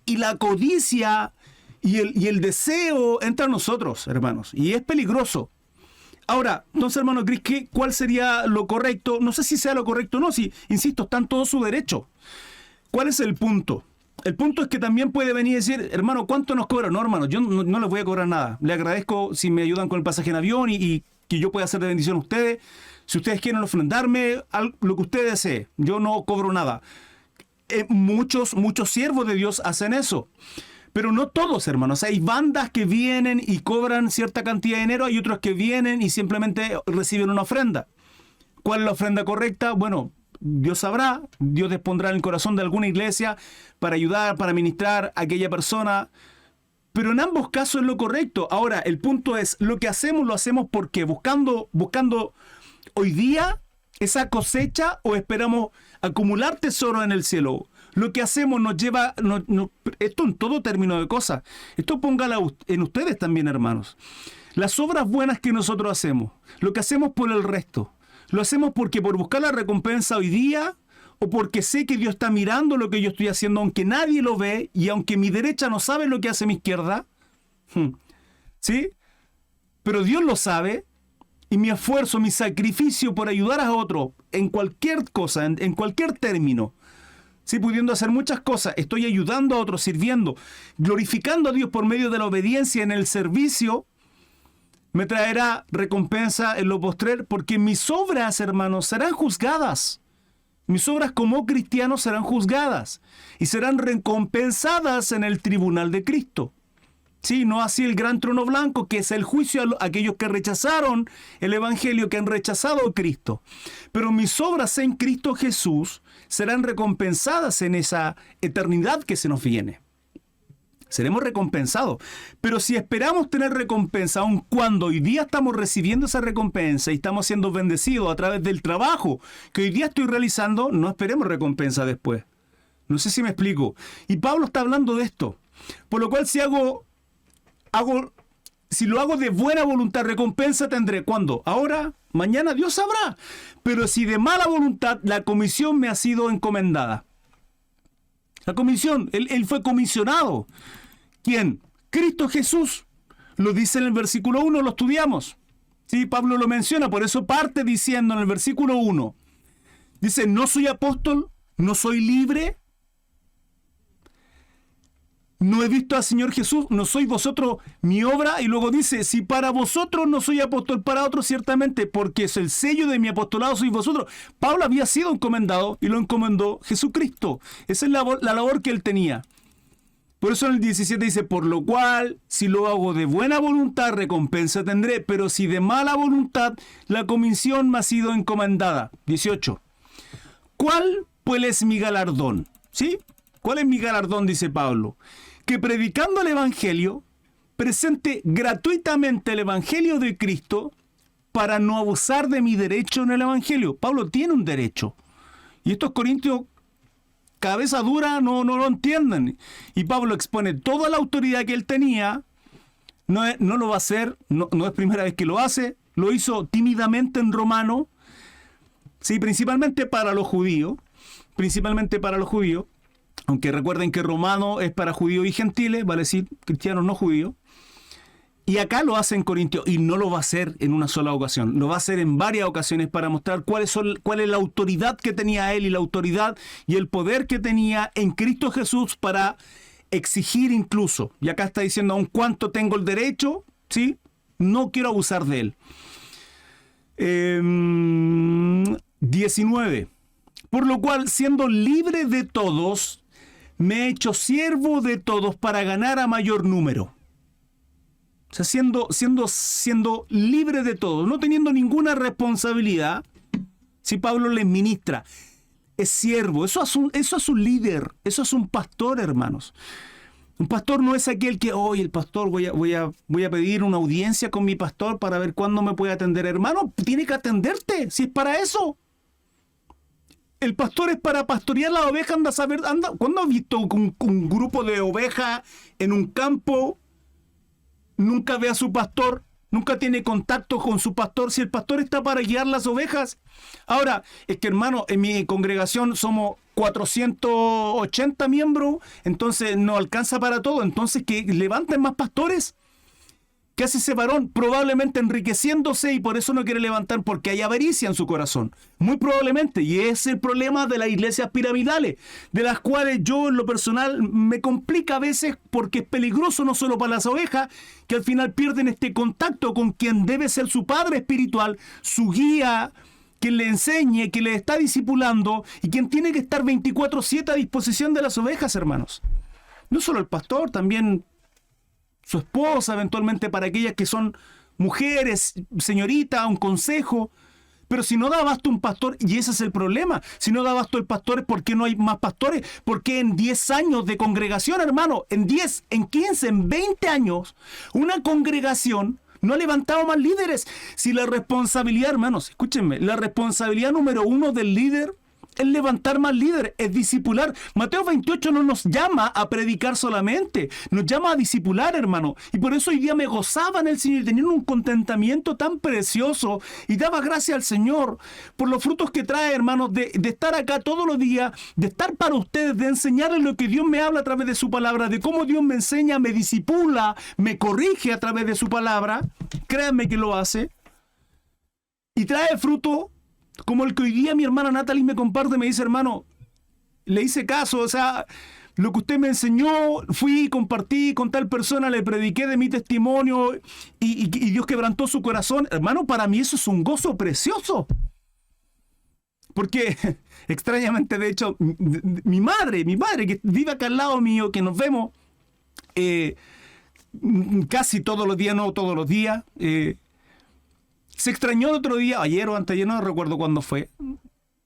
y la codicia y el deseo entra en nosotros, hermanos, y es peligroso. Ahora, entonces, hermano Cris, ¿cuál sería lo correcto? No sé si sea lo correcto o no, si, insisto, está en todo su derecho. ¿Cuál es el punto? El punto es que también puede venir y decir, hermano, ¿cuánto nos cobra? No, hermano, yo no les voy a cobrar nada. Le agradezco si me ayudan con el pasaje en avión y que yo pueda hacer de bendición a ustedes. Si ustedes quieren ofrendarme, lo que ustedes deseen, yo no cobro nada. Muchos siervos de Dios hacen eso. Pero no todos, hermanos. Hay bandas que vienen y cobran cierta cantidad de dinero, hay otros que vienen y simplemente reciben una ofrenda. ¿Cuál es la ofrenda correcta? Bueno, Dios sabrá, Dios dispondrá en el corazón de alguna iglesia para ayudar, para ministrar a aquella persona. Pero en ambos casos es lo correcto. Ahora, el punto es, lo hacemos porque buscando hoy día esa cosecha o esperamos acumular tesoro en el cielo. Lo que hacemos nos lleva, esto en todo término de cosas. Esto póngala en ustedes también, hermanos. Las obras buenas que nosotros hacemos, lo que hacemos por el resto, lo hacemos porque por buscar la recompensa hoy día o porque sé que Dios está mirando lo que yo estoy haciendo, aunque nadie lo ve y aunque mi derecha no sabe lo que hace mi izquierda. ¿Sí? Pero Dios lo sabe y mi esfuerzo, mi sacrificio por ayudar a otro en cualquier cosa, en cualquier término, ¿sí?, pudiendo hacer muchas cosas, estoy ayudando a otros, sirviendo, glorificando a Dios por medio de la obediencia en el servicio, me traerá recompensa en lo postrer, porque mis obras, hermanos, serán juzgadas. Mis obras como cristiano serán juzgadas y serán recompensadas en el tribunal de Cristo. Sí, no así el gran trono blanco, que es el juicio a aquellos que rechazaron el evangelio, que han rechazado a Cristo. Pero mis obras en Cristo Jesús serán recompensadas en esa eternidad que se nos viene. Seremos recompensados. Pero si esperamos tener recompensa, aun cuando hoy día estamos recibiendo esa recompensa y estamos siendo bendecidos a través del trabajo que hoy día estoy realizando, no esperemos recompensa después. No sé si me explico. Y Pablo está hablando de esto. Por lo cual, si lo hago de buena voluntad, recompensa tendré. ¿Cuándo? Ahora, mañana, Dios sabrá. Pero si de mala voluntad, la comisión me ha sido encomendada. La comisión, él fue comisionado. ¿Quién? Cristo Jesús. Lo dice en el versículo 1, lo estudiamos. Sí, Pablo lo menciona, por eso parte diciendo en el versículo 1. Dice, no soy apóstol, no soy libre. No he visto al Señor Jesús, no sois vosotros mi obra. Y luego dice, si para vosotros no soy apóstol, para otros ciertamente, porque es el sello de mi apostolado, sois vosotros. Pablo había sido encomendado y lo encomendó Jesucristo. Esa es la labor que él tenía. Por eso en el 17 dice, por lo cual, si lo hago de buena voluntad, recompensa tendré, pero si de mala voluntad, la comisión me ha sido encomendada. 18. ¿Cuál pues es mi galardón? ¿Sí? ¿Cuál es mi galardón? Dice Pablo. Que predicando el Evangelio, presente gratuitamente el Evangelio de Cristo para no abusar de mi derecho en el Evangelio. Pablo tiene un derecho. Y estos corintios, cabeza dura, no lo entienden. Y Pablo expone toda la autoridad que él tenía. No lo va a hacer, no es primera vez que lo hace. Lo hizo tímidamente en Romano. Sí, principalmente para los judíos. Aunque recuerden que Romano es para judíos y gentiles, vale decir cristianos no judíos. Y acá lo hace en Corintios, y no lo va a hacer en una sola ocasión. Lo va a hacer en varias ocasiones para mostrar cuál es la autoridad que tenía él y la autoridad y el poder que tenía en Cristo Jesús para exigir incluso. Y acá está diciendo, aun cuanto tengo el derecho, ¿sí? No quiero abusar de él. 19. Por lo cual, siendo libre de todos, me he hecho siervo de todos para ganar a mayor número. O sea, siendo libre de todos, no teniendo ninguna responsabilidad, si Pablo les ministra, es siervo, eso es un líder, eso es un pastor, hermanos. Un pastor no es aquel que, oye, el pastor, voy a pedir una audiencia con mi pastor para ver cuándo me puede atender. Hermano, tiene que atenderte, si es para eso. El pastor es para pastorear la oveja, ¿cuándo has visto un grupo de ovejas en un campo? Nunca ve a su pastor, nunca tiene contacto con su pastor, si el pastor está para guiar las ovejas. Ahora, es que hermano, en mi congregación somos 480 miembros, entonces no alcanza para todo, entonces que levanten más pastores. ¿Qué hace ese varón? Probablemente enriqueciéndose y por eso no quiere levantar, porque hay avaricia en su corazón. Muy probablemente. Y ese es el problema de las iglesias piramidales, de las cuales yo en lo personal me complica a veces porque es peligroso no solo para las ovejas, que al final pierden este contacto con quien debe ser su padre espiritual, su guía, quien le enseñe, que le está discipulando y quien tiene que estar 24/7 a disposición de las ovejas, hermanos. No solo el pastor, también su esposa, eventualmente para aquellas que son mujeres, señorita, un consejo. Pero si no da abasto un pastor, y ese es el problema, si no da abasto el pastor, ¿por qué no hay más pastores? Porque en 10 años de congregación, hermano, en 10, en 15, en 20 años, una congregación no ha levantado más líderes. Si la responsabilidad, hermanos, escúchenme, la responsabilidad número 1 del líder es levantar más líderes, es discipular. Mateo 28 no nos llama a predicar solamente, nos llama a discipular, hermano. Y por eso hoy día me gozaba en el Señor y tenía un contentamiento tan precioso y daba gracias al Señor por los frutos que trae, hermanos, de estar acá todos los días, de estar para ustedes, de enseñarles lo que Dios me habla a través de su palabra, de cómo Dios me enseña, me disipula, me corrige a través de su palabra. Créanme que lo hace. Y trae fruto como el que hoy día mi hermana Natalie me comparte, me dice, hermano, le hice caso, o sea, lo que usted me enseñó, fui, compartí con tal persona, le prediqué de mi testimonio y Dios quebrantó su corazón. Hermano, para mí eso es un gozo precioso. Porque, extrañamente, de hecho, mi madre, que vive acá al lado mío, que nos vemos casi todos los días, no todos los días, se extrañó el otro día, ayer o anteayer, no recuerdo cuándo fue,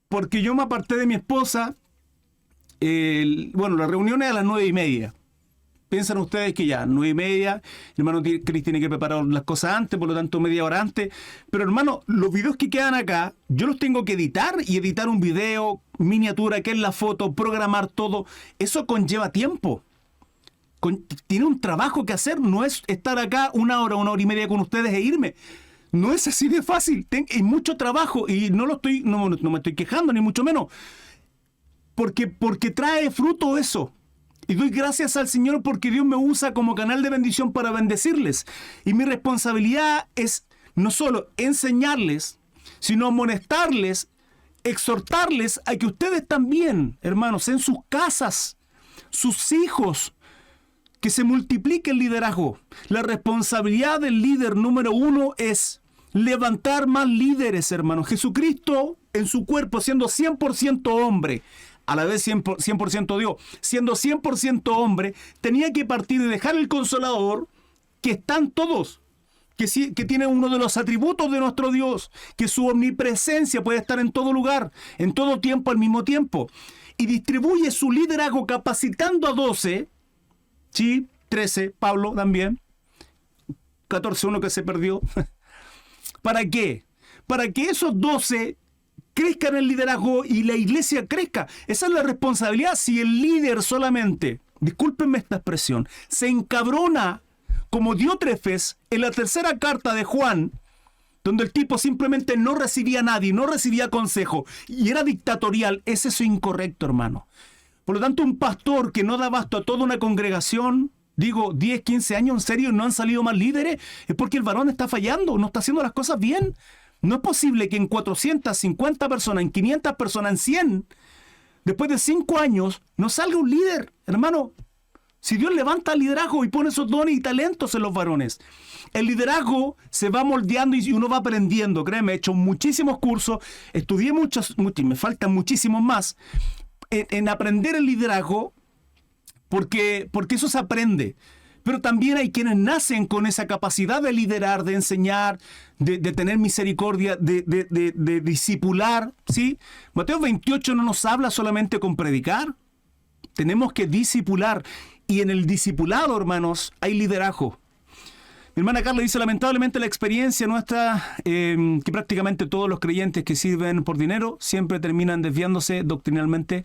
porque yo me aparté de mi esposa. La reunión es a las 9:30. Piensan ustedes que ya, 9:30, el hermano Chris tiene que preparar las cosas antes, por lo tanto media hora antes. Pero hermano, los videos que quedan acá, yo los tengo que editar y editar un video, miniatura, que es la foto, programar todo. Eso conlleva tiempo. Tiene un trabajo que hacer, no es estar acá una hora y media con ustedes e irme. No es así de fácil, hay mucho trabajo y no me estoy quejando, ni mucho menos. Porque trae fruto eso. Y doy gracias al Señor porque Dios me usa como canal de bendición para bendecirles. Y mi responsabilidad es no solo enseñarles, sino amonestarles, exhortarles a que ustedes también, hermanos, en sus casas, sus hijos, que se multiplique el liderazgo. La responsabilidad del líder número 1 es levantar más líderes, hermanos. Jesucristo en su cuerpo, siendo 100% hombre, a la vez 100% Dios, siendo 100% hombre, tenía que partir y dejar el Consolador, que están todos. que tiene uno de los atributos de nuestro Dios, que su omnipresencia puede estar en todo lugar, en todo tiempo al mismo tiempo, y distribuye su liderazgo capacitando a 12, ¿sí? 13, Pablo también, 14, uno que se perdió. ¿Para qué? Para que esos 12 crezcan en liderazgo y la iglesia crezca. Esa es la responsabilidad. Si el líder solamente, discúlpenme esta expresión, se encabrona como Diótrefes en la tercera carta de Juan, donde el tipo simplemente no recibía a nadie, no recibía consejo y era dictatorial, es eso incorrecto, hermano. Por lo tanto, un pastor que no da abasto a toda una congregación, digo, 10, 15 años, en serio, no han salido más líderes, es porque el varón está fallando, no está haciendo las cosas bien. No es posible que en 450 personas, en 500 personas, en 100, después de 5 años, no salga un líder, hermano. Si Dios levanta el liderazgo y pone esos dones y talentos en los varones, el liderazgo se va moldeando y uno va aprendiendo. Créeme, he hecho muchísimos cursos, estudié muchos, me faltan muchísimos más, en aprender el liderazgo, porque eso se aprende. Pero también hay quienes nacen con esa capacidad de liderar, de enseñar, de tener misericordia, de discipular, ¿sí? Mateo 28 no nos habla solamente con predicar. Tenemos que discipular. Y en el discipulado, hermanos, hay liderazgo. Mi hermana Carla dice, lamentablemente la experiencia nuestra, que prácticamente todos los creyentes que sirven por dinero siempre terminan desviándose doctrinalmente.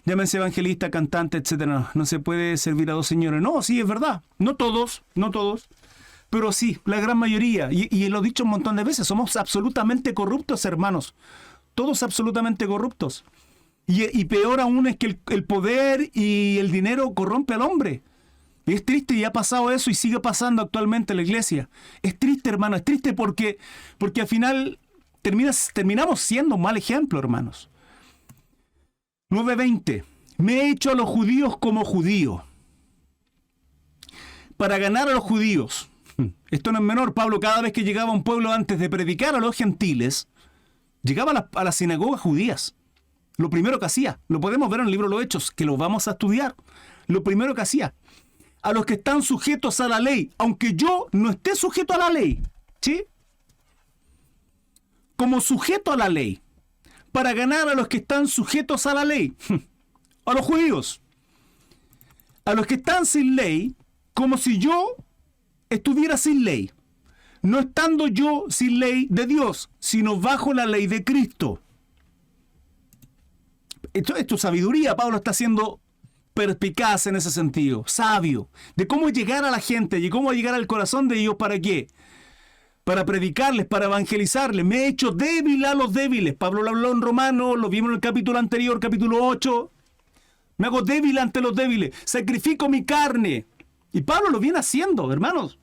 Llámense evangelista, cantante, etcétera. No se puede servir a dos señores. No, sí, es verdad. No todos, pero sí, la gran mayoría. Y lo he dicho un montón de veces, somos absolutamente corruptos, hermanos. Todos absolutamente corruptos. Y peor aún es que el poder y el dinero corrompe al hombre. Y es triste, y ha pasado eso y sigue pasando actualmente en la iglesia. Es triste, hermano, es triste porque al final terminamos siendo un mal ejemplo, hermanos. 9:20. Me he hecho a los judíos como judío, para ganar a los judíos. Esto no es menor. Pablo, cada vez que llegaba a un pueblo antes de predicar a los gentiles, llegaba a las sinagogas judías. Lo primero que hacía, lo podemos ver en el libro de los Hechos, que lo vamos a estudiar. Lo primero que hacía, a los que están sujetos a la ley, aunque yo no esté sujeto a la ley, ¿sí? Como sujeto a la ley, para ganar a los que están sujetos a la ley, a los judíos, a los que están sin ley, como si yo estuviera sin ley, no estando yo sin ley de Dios, sino bajo la ley de Cristo. Esto es tu sabiduría. Pablo está siendo perspicaz en ese sentido, sabio, de cómo llegar a la gente y cómo llegar al corazón de ellos. ¿Para qué? Para predicarles, para evangelizarles. Me he hecho débil a los débiles. Pablo lo habló en Romanos, lo vimos en el capítulo anterior, capítulo 8. Me hago débil ante los débiles, sacrifico mi carne. Y Pablo lo viene haciendo, hermanos.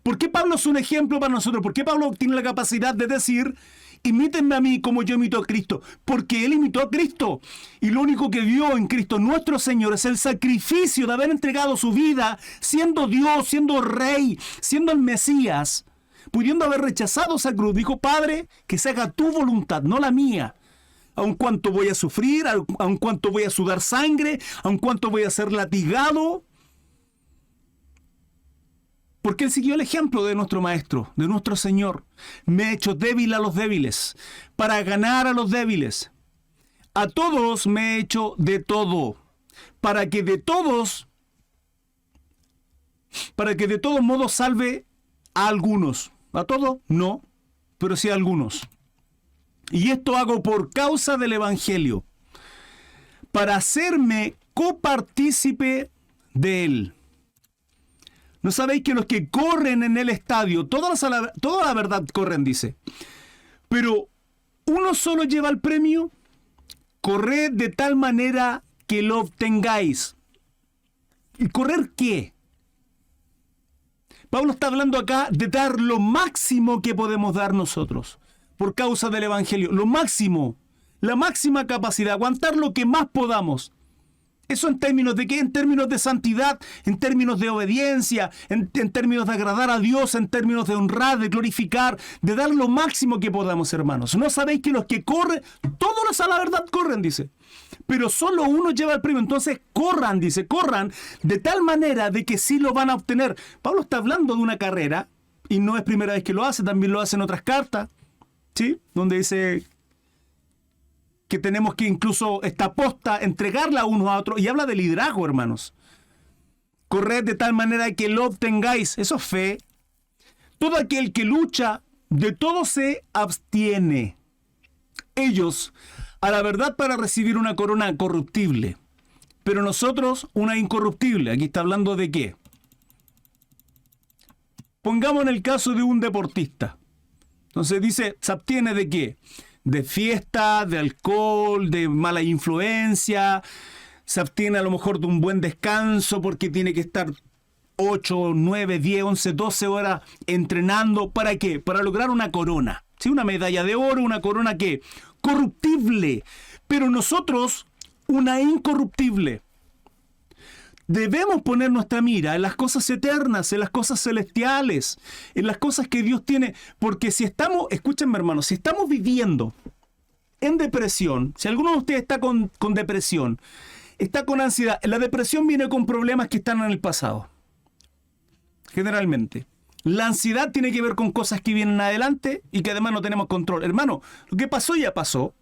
¿Por qué Pablo es un ejemplo para nosotros? ¿Por qué Pablo tiene la capacidad de decir, imítenme a mí como yo imito a Cristo? Porque él imitó a Cristo. Y lo único que vio en Cristo nuestro Señor es el sacrificio de haber entregado su vida, siendo Dios, siendo Rey, siendo el Mesías, pudiendo haber rechazado esa cruz. Dijo, Padre, que se haga tu voluntad, no la mía. Aun cuanto voy a sufrir, aun cuanto voy a sudar sangre, aun cuanto voy a ser latigado. Porque él siguió el ejemplo de nuestro Maestro, de nuestro Señor. Me he hecho débil a los débiles, para ganar a los débiles. A todos me he hecho de todo, para que de todos modos salve a algunos. ¿A todos? No, pero sí a algunos. Y esto hago por causa del Evangelio, para hacerme copartícipe de él. ¿No sabéis que los que corren en el estadio, toda la verdad corren, dice? Pero uno solo lleva el premio. Corred de tal manera que lo obtengáis. ¿Y correr qué? Pablo está hablando acá de dar lo máximo que podemos dar nosotros, por causa del Evangelio. Lo máximo, la máxima capacidad, aguantar lo que más podamos. ¿Eso en términos de qué? En términos de santidad, en términos de obediencia, en términos de agradar a Dios, en términos de honrar, de glorificar, de dar lo máximo que podamos, hermanos. ¿No sabéis que los que corren, todos los a la verdad corren, dice? Pero solo uno lleva el premio. Entonces corran, dice, corran de tal manera de que sí lo van a obtener. Pablo está hablando de una carrera y no es primera vez que lo hace, también lo hace en otras cartas, ¿sí? Donde dice que tenemos que incluso esta posta entregarla unos a otros, y habla de liderazgo, hermanos. Corred de tal manera que lo obtengáis. Eso es fe. Todo aquel que lucha, de todo se abstiene. Ellos, a la verdad, para recibir una corona corruptible, pero nosotros una incorruptible. Aquí está hablando de qué. Pongamos en el caso de un deportista. Entonces dice, ¿se abstiene de qué? De fiesta, de alcohol, de mala influencia. Se abstiene a lo mejor de un buen descanso porque tiene que estar 8, 9, 10, 11, 12 horas entrenando. ¿Para qué? Para lograr una corona. ¿Sí? Una medalla de oro, una corona que corruptible. Pero nosotros, una incorruptible. Debemos poner nuestra mira en las cosas eternas, en las cosas celestiales, en las cosas que Dios tiene. Porque si estamos, escúchenme hermanos, si estamos viviendo en depresión, si alguno de ustedes está con depresión, está con ansiedad, la depresión viene con problemas que están en el pasado. Generalmente. La ansiedad tiene que ver con cosas que vienen adelante y que además no tenemos control. Hermano, lo que pasó ya pasó.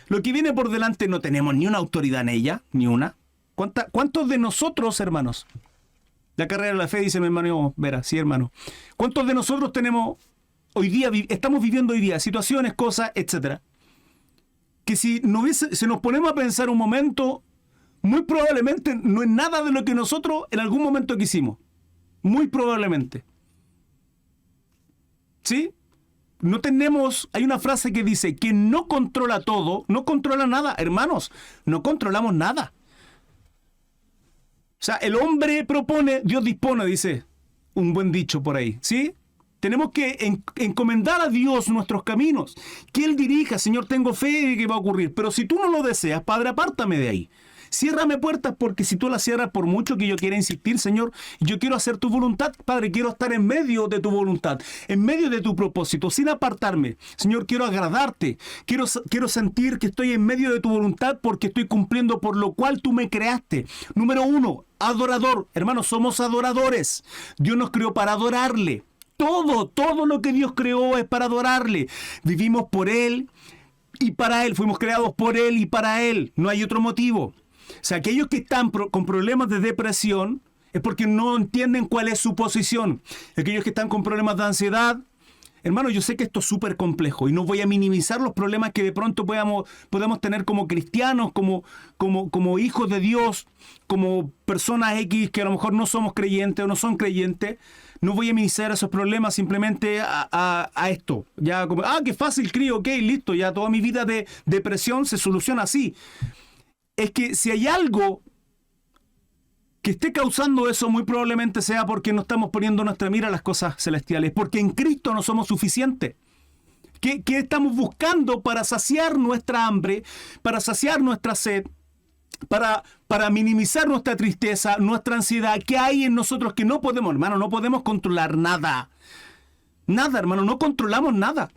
Lo que viene por delante no tenemos ni una autoridad en ella, ni una. ¿Cuántos de nosotros, hermanos? La carrera de la fe, dice mi hermano Vera, sí, hermano. ¿Cuántos de nosotros tenemos hoy día, estamos viviendo hoy día situaciones, cosas, etcétera? Que si nos ponemos a pensar un momento, muy probablemente no es nada de lo que nosotros en algún momento quisimos. Muy probablemente. ¿Sí? No tenemos, hay una frase que dice, quien no controla todo, no controla nada. Hermanos, no controlamos nada. O sea, el hombre propone, Dios dispone, dice un buen dicho por ahí, ¿sí? Tenemos que encomendar a Dios nuestros caminos, que Él dirija. Señor, tengo fe de que va a ocurrir, pero si tú no lo deseas, Padre, apártame de ahí. Ciérrame puertas, porque si tú las cierras, por mucho que yo quiera insistir, Señor, yo quiero hacer tu voluntad, Padre, quiero estar en medio de tu voluntad, en medio de tu propósito, sin apartarme. Señor, quiero agradarte, quiero sentir que estoy en medio de tu voluntad porque estoy cumpliendo por lo cual tú me creaste. Número 1, adorador. Hermanos, somos adoradores. Dios nos creó para adorarle. Todo lo que Dios creó es para adorarle. Vivimos por Él y para Él. Fuimos creados por Él y para Él. No hay otro motivo. O sea, aquellos que están con problemas de depresión es porque no entienden cuál es su posición. Aquellos que están con problemas de ansiedad, hermano, yo sé que esto es súper complejo y no voy a minimizar los problemas que de pronto podemos tener como cristianos, como hijos de Dios, como personas X que a lo mejor no somos creyentes o no son creyentes. No voy a minimizar esos problemas simplemente a esto. Ya como, qué fácil, crío, ok, listo, ya toda mi vida de depresión se soluciona así. Es que si hay algo que esté causando eso, muy probablemente sea porque no estamos poniendo nuestra mira a las cosas celestiales, porque en Cristo no somos suficientes. ¿Qué estamos buscando para saciar nuestra hambre, para saciar nuestra sed, para minimizar nuestra tristeza, nuestra ansiedad? ¿Qué hay en nosotros que no podemos, hermano? No podemos controlar nada. Nada, hermano, no controlamos nada.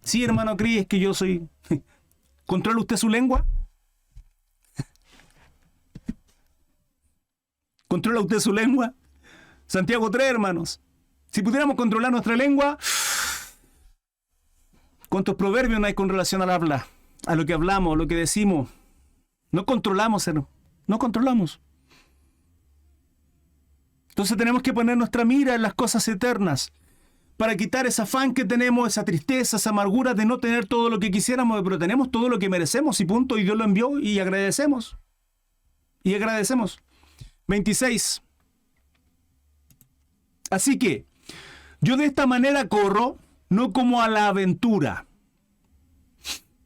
Sí, hermano Cris, es que yo soy... ¿Controla usted su lengua? ¿Controla usted su lengua? Santiago 3, hermanos. Si pudiéramos controlar nuestra lengua, ¿cuántos proverbios no hay con relación al habla? A lo que hablamos, a lo que decimos. No controlamos, hermano. No controlamos. Entonces tenemos que poner nuestra mira en las cosas eternas para quitar ese afán que tenemos, esa tristeza, esa amargura de no tener todo lo que quisiéramos, pero tenemos todo lo que merecemos y punto, y Dios lo envió y agradecemos. Y agradecemos. 26. Así que yo de esta manera corro, no como a la aventura.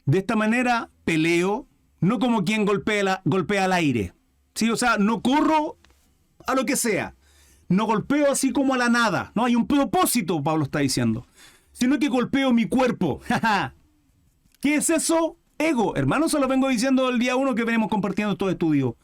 De esta manera peleo, no como quien golpea al aire. ¿Sí? O sea, no corro a lo que sea. No golpeo así como a la nada. No hay un propósito, Pablo está diciendo. Sino que golpeo mi cuerpo. ¿Qué es eso? Ego. Hermano, se lo vengo diciendo el día 1 que venimos compartiendo todo estudio.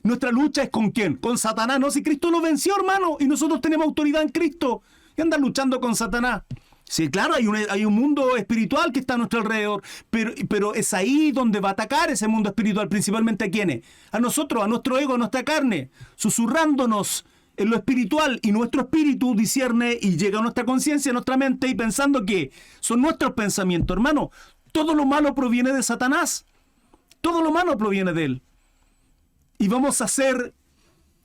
Nuestra lucha es ¿con quién? Con Satanás. No, si Cristo lo venció, hermano, y nosotros tenemos autoridad en Cristo. ¿Qué andan luchando con Satanás? Sí, claro, hay un mundo espiritual que está a nuestro alrededor, pero es ahí donde va a atacar ese mundo espiritual, principalmente a quiénes, a nosotros, a nuestro ego, a nuestra carne, susurrándonos en lo espiritual, y nuestro espíritu discierne y llega a nuestra conciencia, a nuestra mente, y pensando que son nuestros pensamientos. Hermano, todo lo malo proviene de Satanás. Todo lo malo proviene de él. Y vamos a ser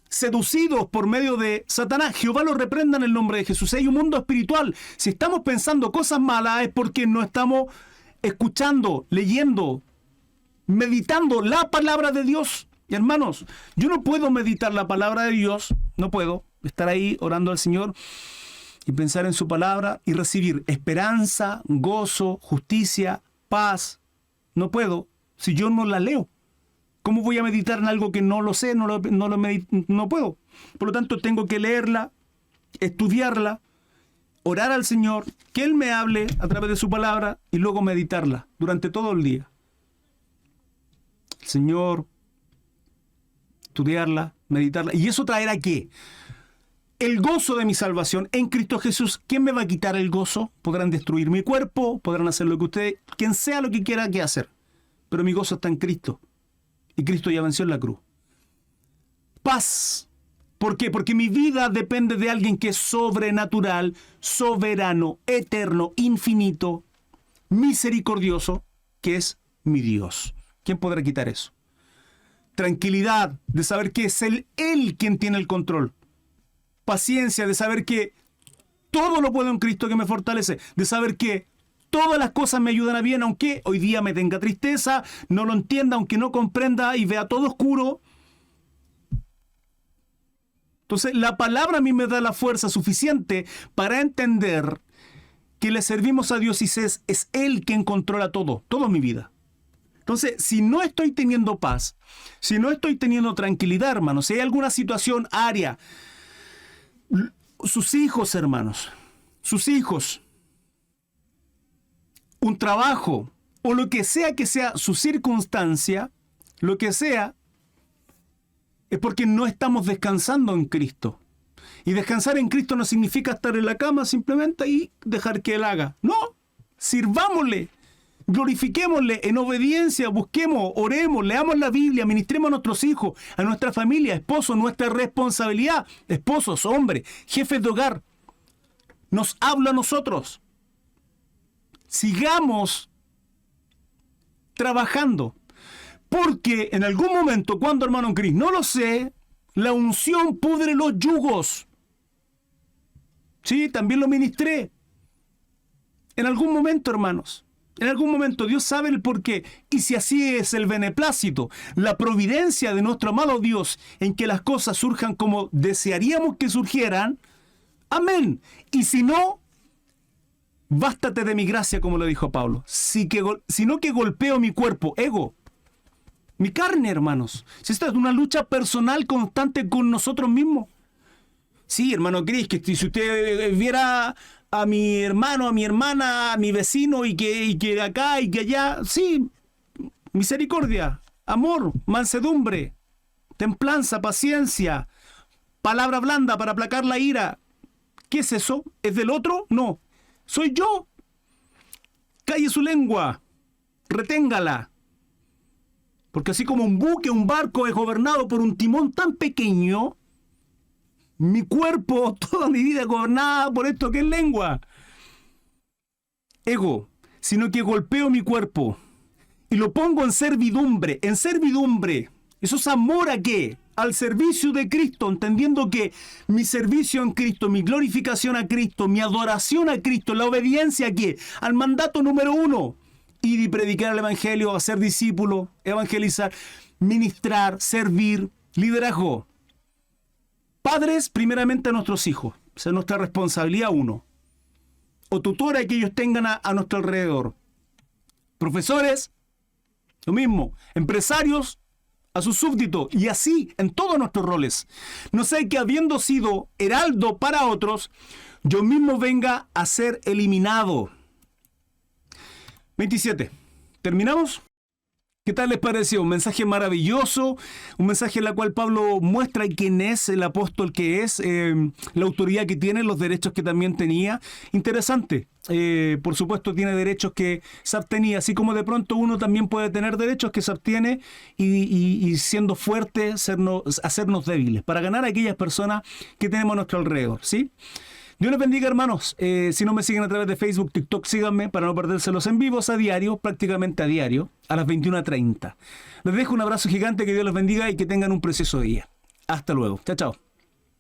seducidos por medio de Satanás. Jehová lo reprenda en el nombre de Jesús. Hay un mundo espiritual. Si estamos pensando cosas malas es porque no estamos escuchando, leyendo, meditando la palabra de Dios. Y hermanos, yo no puedo meditar la palabra de Dios, no puedo estar ahí orando al Señor y pensar en su palabra y recibir esperanza, gozo, justicia, paz. No puedo si yo no la leo. ¿Cómo voy a meditar en algo que no lo sé, no puedo? Por lo tanto, tengo que leerla, estudiarla, orar al Señor, que Él me hable a través de su palabra y luego meditarla durante todo el día. Señor, estudiarla, meditarla. ¿Y eso traerá qué? El gozo de mi salvación en Cristo Jesús. ¿Quién me va a quitar el gozo? Podrán destruir mi cuerpo, podrán hacer lo que ustedes, quien sea lo que quiera que hacer. Pero mi gozo está en Cristo. Y Cristo ya venció en la cruz. Paz. ¿Por qué? Porque mi vida depende de alguien que es sobrenatural, soberano, eterno, infinito, misericordioso, que es mi Dios. ¿Quién podrá quitar eso? Tranquilidad de saber que es Él quien tiene el control. Paciencia de saber que todo lo puedo en Cristo que me fortalece. De saber que todas las cosas me ayudan a bien, aunque hoy día me tenga tristeza, no lo entienda, aunque no comprenda y vea todo oscuro. Entonces, la palabra a mí me da la fuerza suficiente para entender que le servimos a Dios y es Él quien controla todo, toda mi vida. Entonces, si no estoy teniendo paz, si no estoy teniendo tranquilidad, hermanos, si hay alguna situación, área, sus hijos, hermanos, sus hijos, un trabajo o lo que sea su circunstancia, lo que sea, es porque no estamos descansando en Cristo. Y descansar en Cristo no significa estar en la cama simplemente y dejar que Él haga. No, sirvámosle, glorifiquémosle en obediencia, busquemos, oremos, leamos la Biblia, ministremos a nuestros hijos, a nuestra familia, esposos, nuestra responsabilidad, esposos, hombres, jefes de hogar. Nos habla a nosotros. Sigamos trabajando, porque en algún momento, cuando, hermano Cris, no lo sé, la unción pudre los yugos. Sí, también lo ministré. En algún momento, hermanos, en algún momento Dios sabe el porqué. Y si así es el beneplácito, la providencia de nuestro amado Dios en que las cosas surjan como desearíamos que surgieran, amén. Y si no, bástate de mi gracia, como lo dijo Pablo. Sino que golpeo mi cuerpo, ego, mi carne, hermanos. Si esta es una lucha personal constante con nosotros mismos. Sí, hermano Cris, que si usted viera a mi hermano, a mi hermana, a mi vecino y que acá y que allá, sí, misericordia, amor, mansedumbre, templanza, paciencia, palabra blanda para aplacar la ira. ¿Qué es eso? ¿Es del otro? No. Soy yo. Calle su lengua. Reténgala. Porque así como un buque, un barco es gobernado por un timón tan pequeño, mi cuerpo, toda mi vida es gobernada por esto que es lengua. Ego. Sino que golpeo mi cuerpo y lo pongo en servidumbre. En servidumbre. ¿Eso es amor a qué? Al servicio de Cristo, entendiendo que mi servicio en Cristo, mi glorificación a Cristo, mi adoración a Cristo, la obediencia a qué? Al mandato número 1. Ir y predicar el Evangelio, hacer discípulos, evangelizar, ministrar, servir, liderazgo. Padres, primeramente a nuestros hijos. Esa es nuestra responsabilidad 1. O tutora que ellos tengan a nuestro alrededor. Profesores, lo mismo. Empresarios, a sus súbditos, y así en todos nuestros roles. No sé que habiendo sido heraldo para otros, yo mismo venga a ser eliminado. 27. ¿Terminamos? ¿Qué tal les pareció? Un mensaje maravilloso, un mensaje en el cual Pablo muestra quién es el apóstol que es, la autoridad que tiene, los derechos que también tenía. Interesante. Por supuesto tiene derechos que se abstenía, así como de pronto uno también puede tener derechos que se abstiene y siendo fuerte hacernos débiles, para ganar a aquellas personas que tenemos a nuestro alrededor, ¿sí? Dios les bendiga, hermanos. Si no me siguen a través de Facebook, TikTok, síganme para no perdérselos en vivos a diario, prácticamente a diario, a las 21:30. Les dejo un abrazo gigante, que Dios les bendiga y que tengan un precioso día. Hasta luego. Chao, chao.